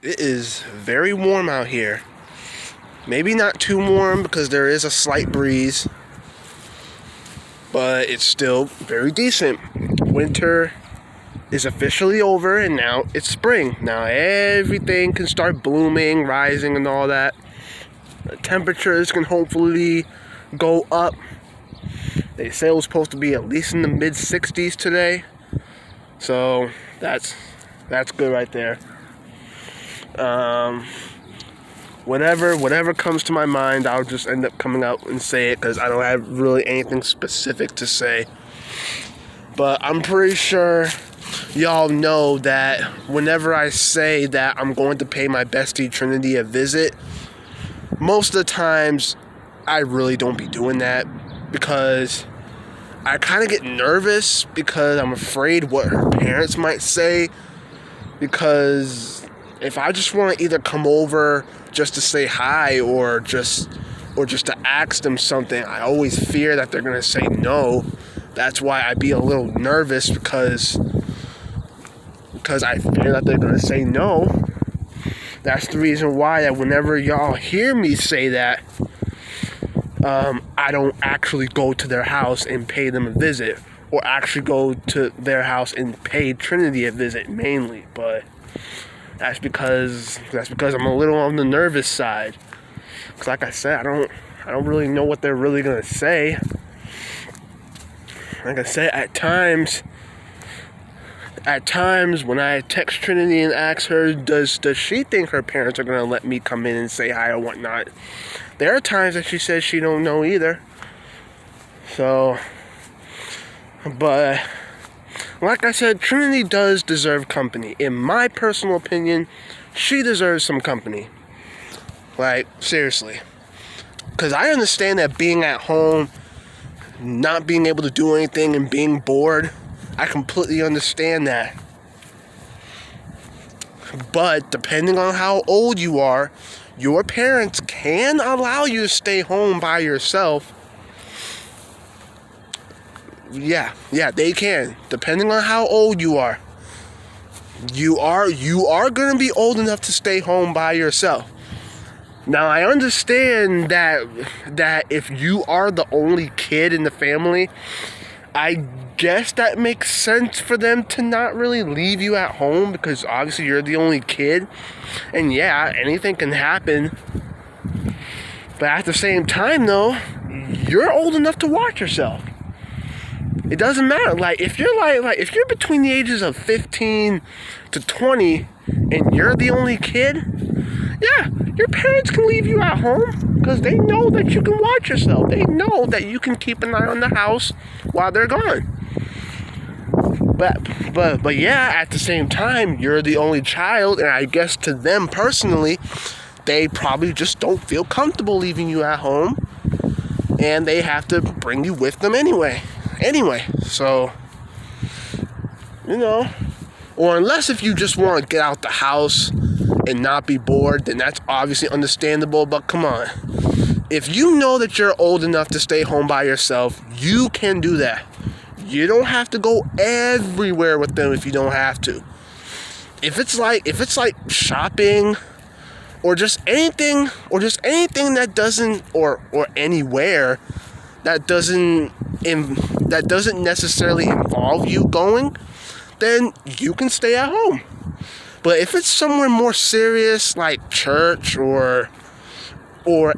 It is very warm out here. Maybe not too warm because there is a slight breeze, but it's still very decent. Winter is officially over and now it's spring. Now everything can start blooming, rising and all that. The temperatures can hopefully go up. They say it was supposed to be at least in the mid 60s today. So that's good right there. Whatever comes to my mind, I'll just end up coming out and say it because I don't have really anything specific to say. But I'm pretty sure y'all know that whenever I say that I'm going to pay my bestie Trinity a visit, most of the times I really don't be doing that because I kind of get nervous because I'm afraid what her parents might say. Because if I just want to either come over just to say hi or just to ask them something, I always fear that they're gonna say no. That's why I be a little nervous because I fear that they're gonna say no. That's the reason why that whenever y'all hear me say that, I don't actually go to their house and pay them a visit, or actually go to their house and pay Trinity a visit mainly. But that's because I'm a little on the nervous side. Cause like I said, I don't really know what they're really gonna say. Like I said, at times when I text Trinity and ask her, does she think her parents are gonna let me come in and say hi or whatnot? There are times that she says she don't know either. So, but like I said, Trinity does deserve company. In my personal opinion, she deserves some company. Like, seriously. Because I understand that being at home, not being able to do anything and being bored, I completely understand that. But depending on how old you are, your parents can allow you to stay home by yourself. Yeah, they can. Depending on how old you are. You are going to be old enough to stay home by yourself. Now, I understand that if you are the only kid in the family, I guess that makes sense for them to not really leave you at home because obviously you're the only kid. And yeah, anything can happen. But at the same time, though, you're old enough to watch yourself. It doesn't matter. Like if you're between the ages of 15 to 20 and you're the only kid, yeah, your parents can leave you at home because they know that you can watch yourself. They know that you can keep an eye on the house while they're gone. But yeah, at the same time, you're the only child, and I guess to them personally, they probably just don't feel comfortable leaving you at home, and they have to bring you with them anyway, so, or unless if you just want to get out the house and not be bored, then that's obviously understandable, but come on. If you know that you're old enough to stay home by yourself, you can do that. You don't have to go everywhere with them if you don't have to. If it's like shopping or just anything that doesn't or anywhere that doesn't necessarily involve you going, then you can stay at home. But if it's somewhere more serious like church or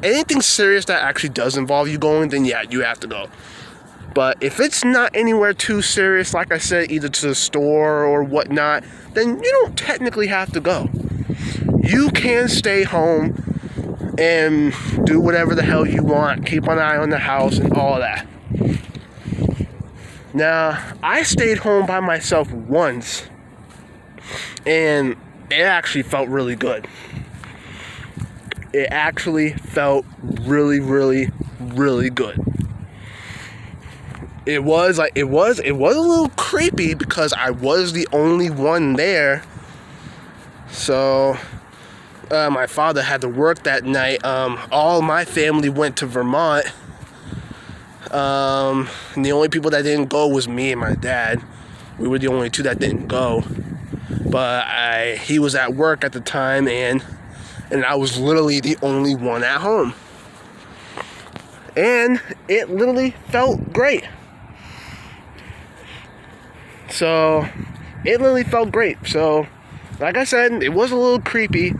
anything serious that actually does involve you going, then yeah, you have to go. But if it's not anywhere too serious, like I said, either to the store or whatnot, then you don't technically have to go. You can stay home and do whatever the hell you want, keep an eye on the house and all that. Now, I stayed home by myself once, and it actually felt really good. It actually felt really, really, really good. It was a little creepy because I was the only one there. So, my father had to work that night. All my family went to Vermont. And the only people that didn't go was me and my dad. We were the only two that didn't go. But he was at work at the time, and I was literally the only one at home. And it literally felt great. So, it literally felt great. So, like I said, it was a little creepy,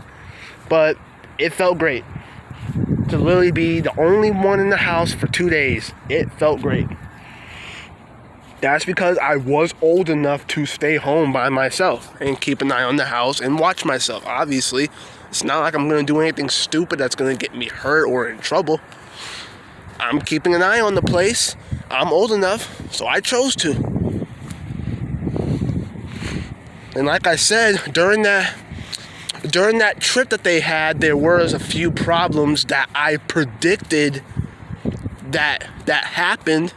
but it felt great. To literally be the only one in the house for 2 days, it felt great. That's because I was old enough to stay home by myself and keep an eye on the house and watch myself. Obviously, it's not like I'm going to do anything stupid that's going to get me hurt or in trouble. I'm keeping an eye on the place. I'm old enough, so I chose to. And like I said, during that trip that they had, there was a few problems that I predicted that happened.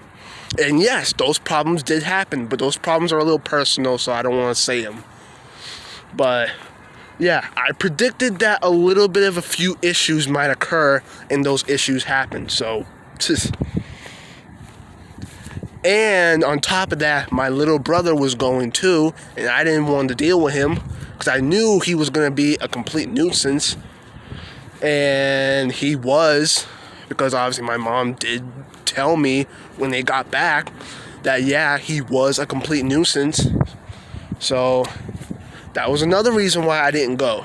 And yes, those problems did happen, but those problems are a little personal, so I don't want to say them. But yeah, I predicted that a little bit of a few issues might occur, and those issues happened. So, and on top of that, my little brother was going too, and I didn't want to deal with him because I knew he was going to be a complete nuisance. And he was, because obviously my mom did tell me when they got back that, yeah, he was a complete nuisance. So that was another reason why I didn't go.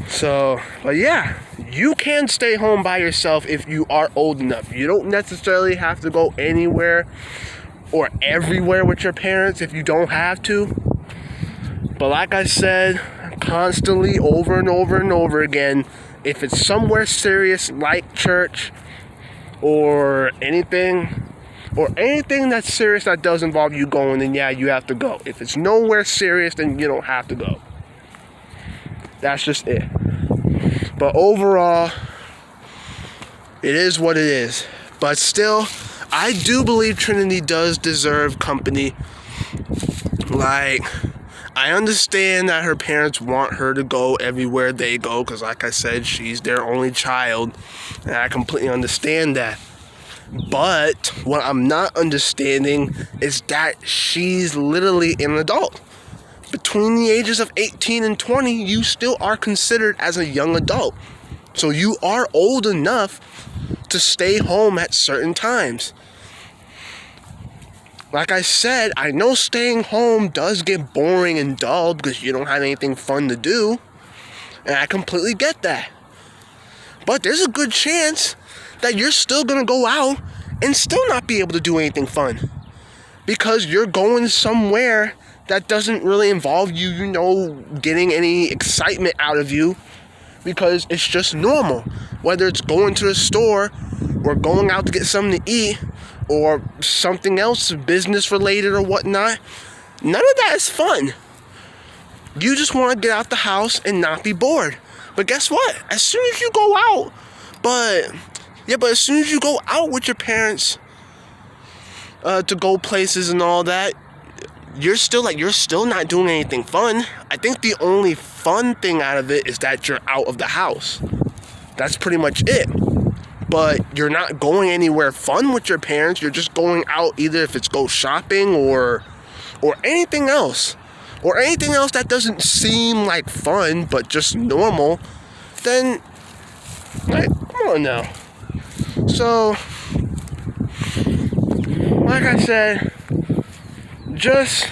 So, but yeah, you can stay home by yourself if you are old enough. You don't necessarily have to go anywhere or everywhere with your parents if you don't have to. But like I said, constantly over and over and over again, if it's somewhere serious like church or anything that's serious that does involve you going, then yeah, you have to go. If it's nowhere serious, then you don't have to go. That's just it. But overall, it is what it is. But still, I do believe Trinity does deserve company. Like, I understand that her parents want her to go everywhere they go, because like I said, she's their only child, and I completely understand that. But what I'm not understanding is that she's literally an adult. Between the ages of 18 and 20, you still are considered as a young adult. So you are old enough to stay home at certain times. Like I said, I know staying home does get boring and dull because you don't have anything fun to do. And I completely get that. But there's a good chance that you're still going to go out and still not be able to do anything fun. Because you're going somewhere that doesn't really involve you, getting any excitement out of you. Because it's just normal. Whether it's going to the store or going out to get something to eat or something else business related or whatnot, none of that is fun. You just want to get out the house and not be bored. But guess what? As soon as you go out, but as soon as you go out with your parents to go places and all that, you're still not doing anything fun. I think the only fun thing out of it is that you're out of the house. That's pretty much it. But you're not going anywhere fun with your parents. You're just going out, either if it's go shopping or anything else. Or anything else that doesn't seem like fun, but just normal. Then, like, come on now. So, like I said, just,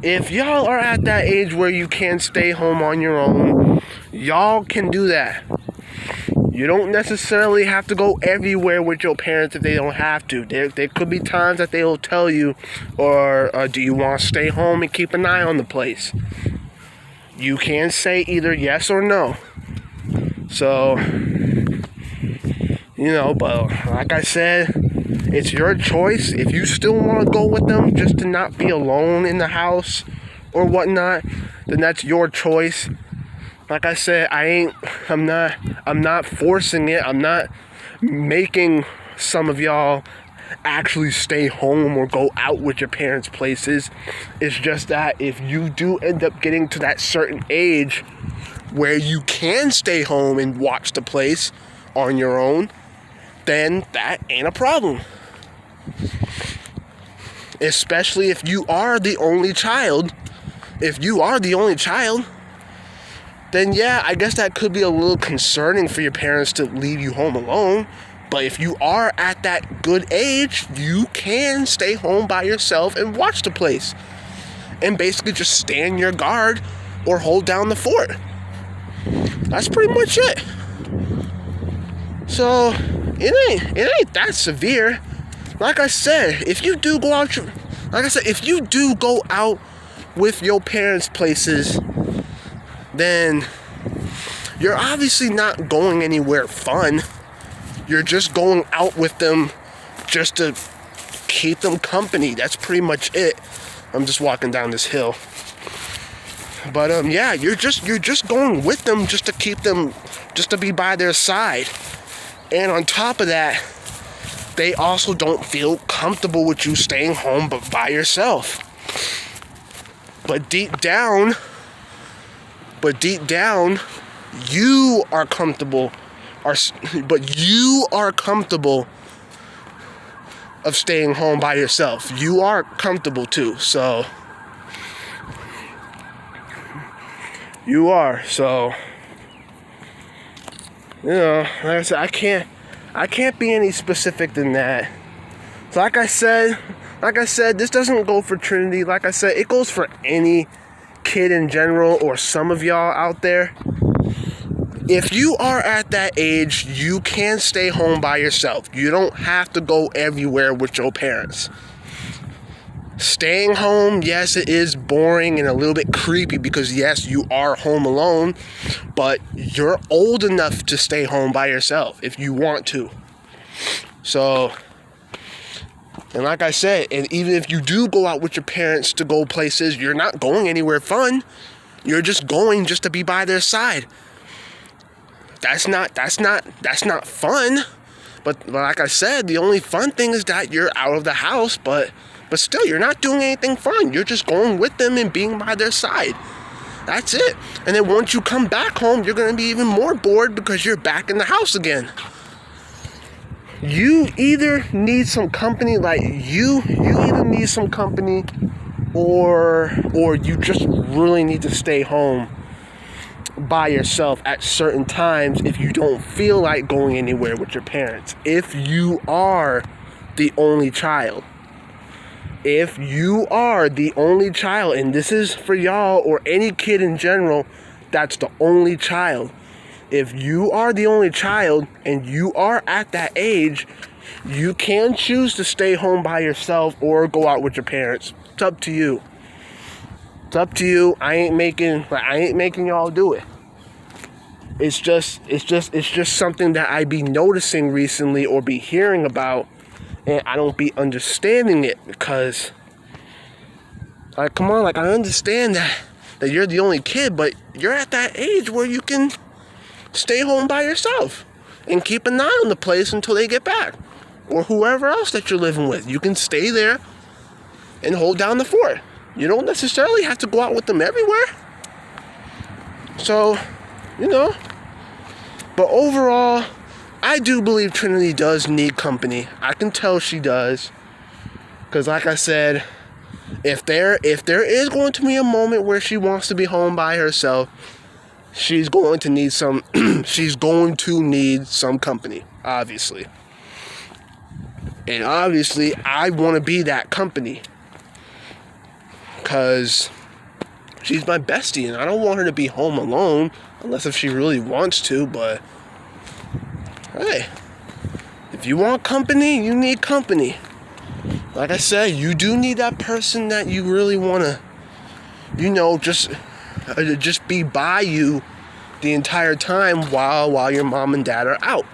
if y'all are at that age where you can stay home on your own, y'all can do that. You don't necessarily have to go everywhere with your parents if they don't have to. There could be times that they'll tell you, or do you want to stay home and keep an eye on the place? You can say either yes or no. So, but like I said, it's your choice. If you still want to go with them just to not be alone in the house or whatnot, then that's your choice. Like I said, I'm not forcing it. I'm not making some of y'all actually stay home or go out with your parents' places. It's just that if you do end up getting to that certain age where you can stay home and watch the place on your own, then that ain't a problem. Especially if you are the only child, if you are the only child, then yeah, I guess that could be a little concerning for your parents to leave you home alone. But if you are at that good age, you can stay home by yourself and watch the place. And basically just stand your guard or hold down the fort. That's pretty much it. So, it ain't that severe. Like I said, if you do go out, if you do go out with your parents' places, then you're obviously not going anywhere fun. You're just going out with them just to keep them company. That's pretty much it. I'm just walking down this hill. But yeah, you're just going with them just to keep them, just to be by their side. And on top of that, they also don't feel comfortable with you staying home but by yourself. But deep down, you are comfortable, but you are comfortable of staying home by yourself. You are comfortable too, so you are. So, you know, like I said, I can't be any specific than that. So like I said, this doesn't go for Trinity. Like I said, it goes for any kid in general or some of y'all out there. If you are at that age, you can stay home by yourself. You don't have to go everywhere with your parents. Staying home, yes, it is boring and a little bit creepy because, yes, you are home alone, but you're old enough to stay home by yourself if you want to. So, and like I said, and even if you do go out with your parents to go places, you're not going anywhere fun. You're just going just to be by their side. That's not fun. But like I said, the only fun thing is that you're out of the house, but still, you're not doing anything fun. You're just going with them and being by their side. That's it. And then once you come back home, you're going to be even more bored because you're back in the house again. You either need some company, like you either need some company or you just really need to stay home by yourself at certain times if you don't feel like going anywhere with your parents. If you are the only child. If you are the only child, and this is for y'all or any kid in general that's the only child. If you are the only child and you are at that age, you can choose to stay home by yourself or go out with your parents. It's up to you. It's up to you. I ain't making y'all do it. It's just something that I be noticing recently or be hearing about, and I don't be understanding it because, like, come on, like, I understand that you're the only kid, but you're at that age where you can stay home by yourself and keep an eye on the place until they get back, or whoever else that you're living with. You can stay there and hold down the fort. You don't necessarily have to go out with them everywhere. So, you know, but overall, I do believe Trinity does need company. I can tell she does. Because like I said, if there is going to be a moment where she wants to be home by herself, she's going to need some company, obviously. And obviously, I want to be that company. Because she's my bestie, and I don't want her to be home alone, unless if she really wants to, but hey, if you want company, you need company. Like I said, you do need that person that you really want to, just be by you the entire time while your mom and dad are out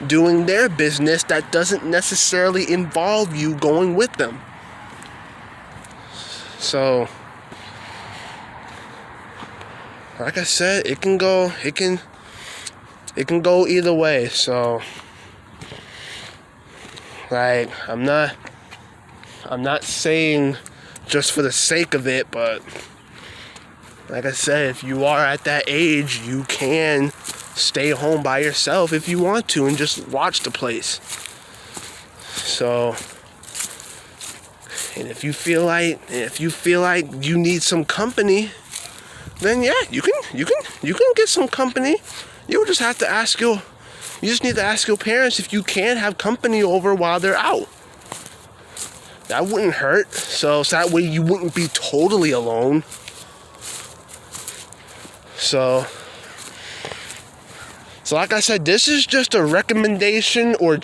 doing their business that doesn't necessarily involve you going with them. So, like I said, it can go either way. So, like, I'm not saying just for the sake of it, but like I said, if you are at that age, you can stay home by yourself if you want to and just watch the place. So, And if you feel like you need some company, then yeah, you can get some company. You just have to ask you just need to ask your parents if you can have company over while they're out. That wouldn't hurt. So that way you wouldn't be totally alone. So like I said, this is just a recommendation or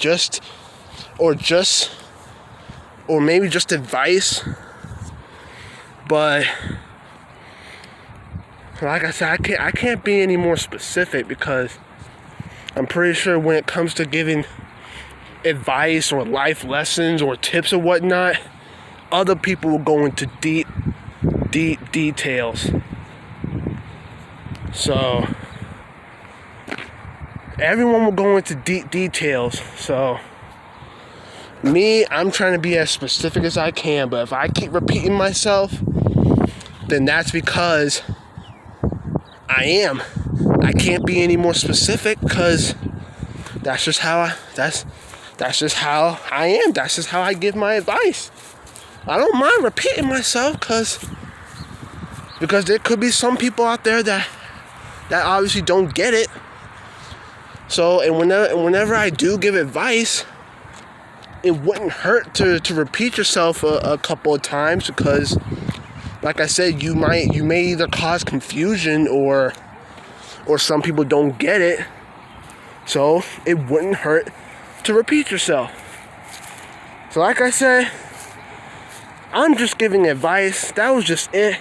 maybe just advice. But like I said, I can't be any more specific because I'm pretty sure when it comes to giving advice or life lessons or tips or whatnot, other people will go into deep details. So everyone will go into deep details. So me, I'm trying to be as specific as I can, but if I keep repeating myself, then that's because I can't be any more specific because that's just how I am. That's just how I give my advice. I don't mind repeating myself because there could be some people out there that obviously don't get it. So, and whenever I do give advice, it wouldn't hurt to repeat yourself a couple of times because, like I said, you may either cause confusion or some people don't get it. So it wouldn't hurt to repeat yourself. So like I said, I'm just giving advice. That was just it.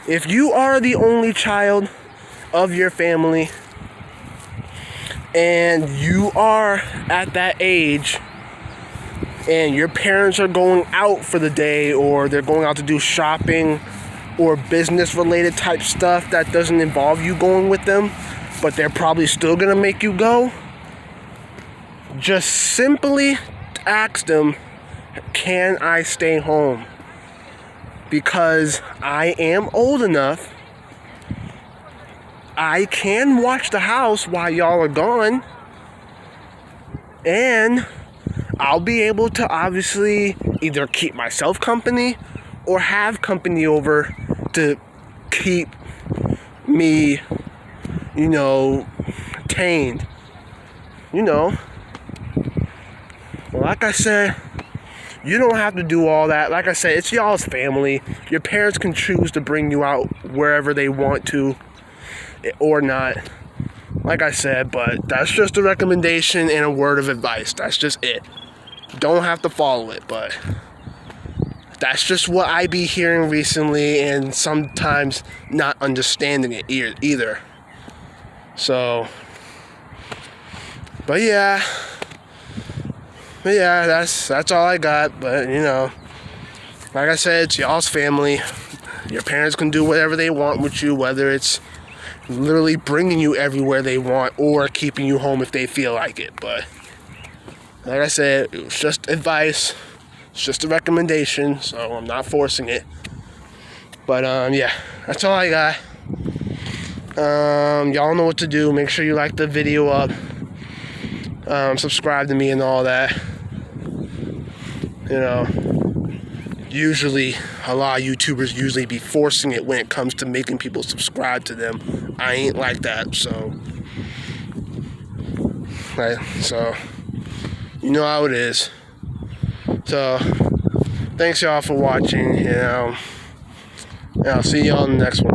If you are the only child of your family and you are at that age and your parents are going out for the day or they're going out to do shopping or business related type stuff that doesn't involve you going with them, but they're probably still gonna make you go, just simply ask them, can I stay home? Because I am old enough, I can watch the house while y'all are gone, and I'll be able to obviously either keep myself company or have company over to keep me, tamed. Like I said, you don't have to do all that. Like I said, it's y'all's family. Your parents can choose to bring you out wherever they want to or not. Like I said, but that's just a recommendation and a word of advice. That's just it. Don't have to follow it, but that's just what I be hearing recently and sometimes not understanding it either. So, but yeah, that's all I got. But like I said, it's y'all's family. Your parents can do whatever they want with you, whether it's literally bringing you everywhere they want or keeping you home if they feel like it. But like I said, it was just advice. It's just a recommendation, so I'm not forcing it. But yeah, that's all I got. Y'all know what to do. Make sure you like the video up. Subscribe to me and all that. Usually a lot of YouTubers usually be forcing it when it comes to making people subscribe to them. I ain't like that, so you know how it is. So thanks y'all for watching, and I'll see y'all in the next one.